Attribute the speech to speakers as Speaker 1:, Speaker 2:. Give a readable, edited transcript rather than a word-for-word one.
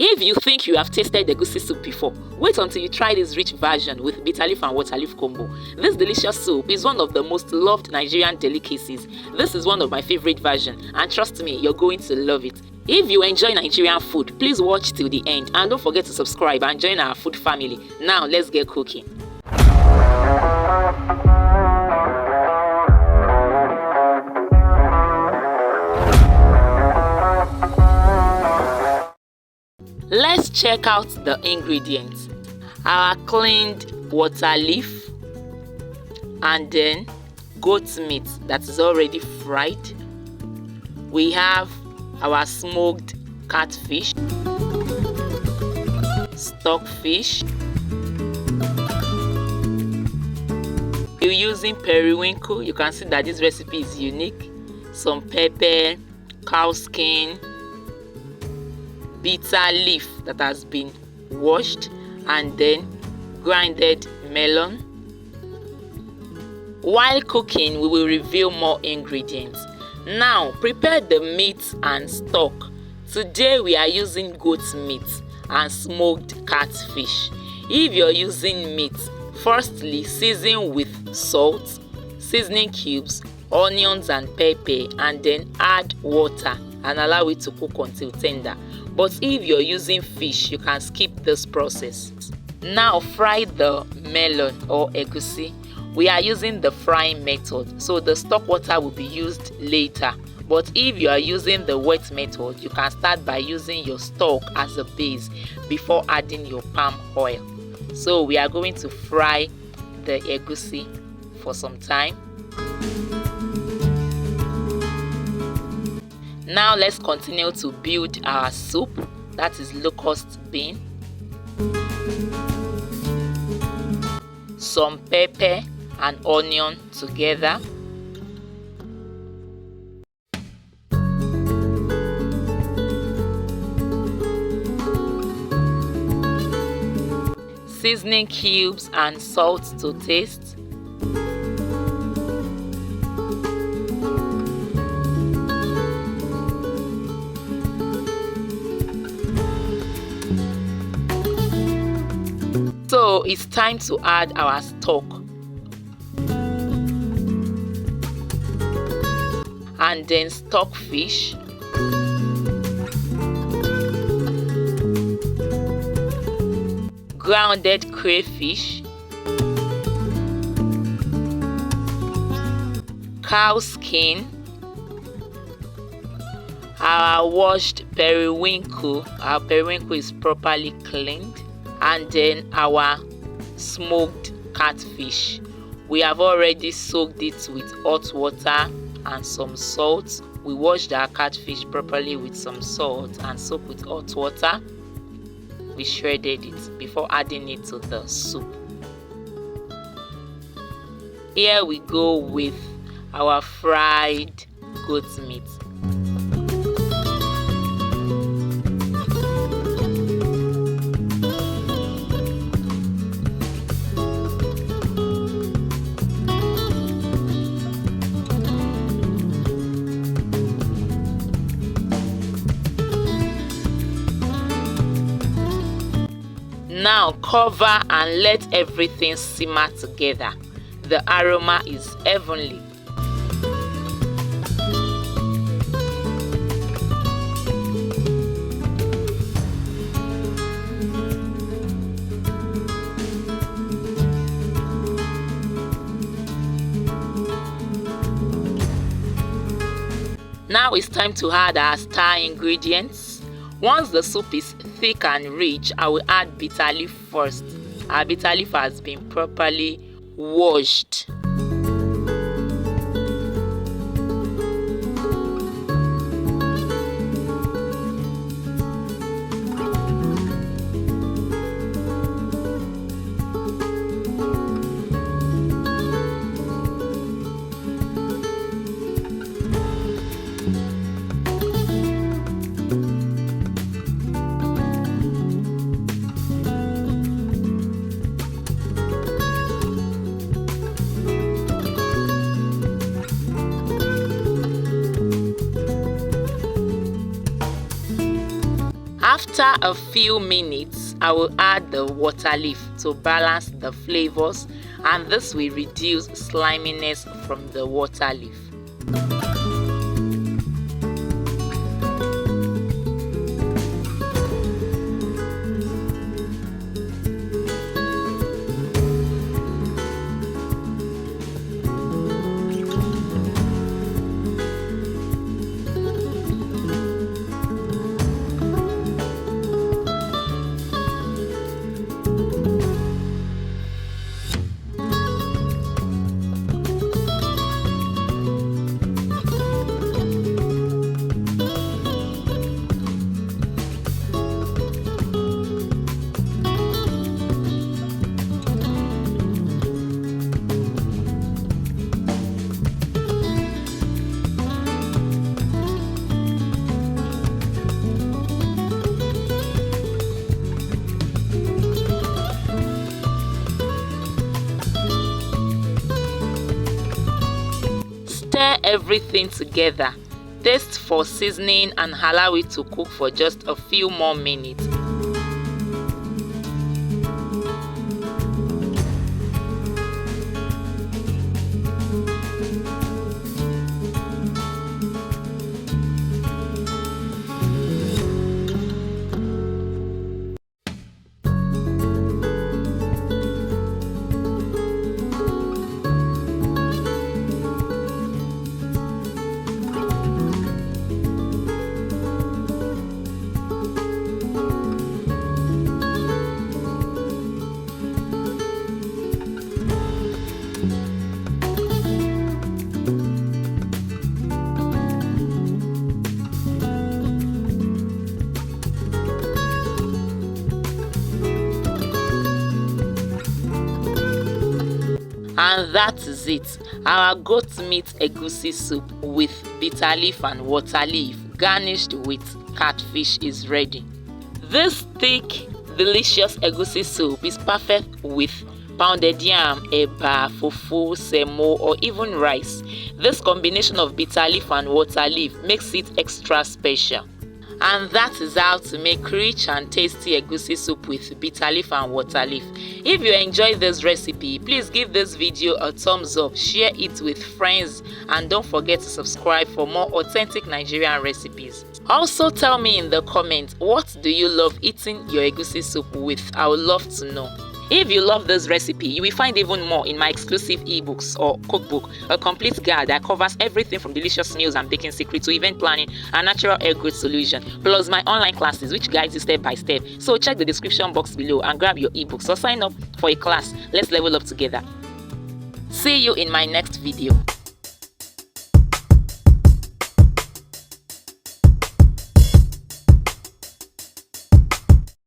Speaker 1: If you think you have tasted the egusi soup before, wait until you try this rich version with bitterleaf and waterleaf combo. This delicious soup is one of the most loved Nigerian delicacies. This is one of my favorite versions, and trust me, you're going to love it. If you enjoy Nigerian food, please watch till the end and don't forget to subscribe and join our food family. Now let's get cooking. Let's check out the ingredients. Our cleaned water leaf, and then goat meat that is already fried. We have our smoked catfish, stockfish. We're using periwinkle. You can see that this recipe is unique. Some pepper, cow skin, bitter leaf that has been washed, and then grinded melon. While cooking, we will reveal more ingredients. Now prepare the meat and stock. Today we are using goat meat and smoked catfish. If you're using meat, firstly season with salt, seasoning cubes, onions and pepper, and then add water and allow it to cook until tender. But if you're using fish, you can skip this process. Now fry the melon or egusi. We are using the frying method, so the stock water will be used later. But if you are using the wet method, you can start by using your stock as a base before adding your palm oil. So we are going to fry the egusi for some time. Now let's continue to build our soup, that is locust bean, some pepper and onion together, seasoning cubes and salt to taste, so it's time to add our stock, and then stockfish, grounded crayfish, cow skin, our washed periwinkle. Our periwinkle is properly cleaned, and then our smoked catfish. We have already soaked it with hot water and some salt. We washed our catfish properly with some salt and soaked with hot water. We shredded it before adding it to the soup. Here we go with our fried goat meat. Now cover and let everything simmer together. The aroma is heavenly. Now it's time to add our star ingredients. Once the soup is thick and rich, I will add bitter leaf first. Our bitter leaf has been properly washed. After a few minutes, I will add the water leaf to balance the flavors, and this will reduce sliminess from the water leaf. Stir everything together, taste for seasoning and allow it to cook for just a few more minutes. And that is it. Our goat meat egusi soup with bitter leaf and water leaf garnished with catfish is ready. This thick, delicious egusi soup is perfect with pounded yam, eba, fufu, semo, or even rice. This combination of bitter leaf and water leaf makes it extra special. And that is how to make rich and tasty egusi soup with bitter leaf and water leaf. If you enjoyed this recipe, please give this video a thumbs up, share it with friends, and don't forget to subscribe for more authentic Nigerian recipes. Also tell me in the comments, what do you love eating your egusi soup with? I would love to know. If you love this recipe, you will find even more in my exclusive ebooks or cookbook, a complete guide that covers everything from delicious meals and baking secrets to event planning and natural hair growth solution, plus my online classes which guides you step by step. So check the description box below and grab your ebooks or sign up for a class. Let's level up together. See you in my next video.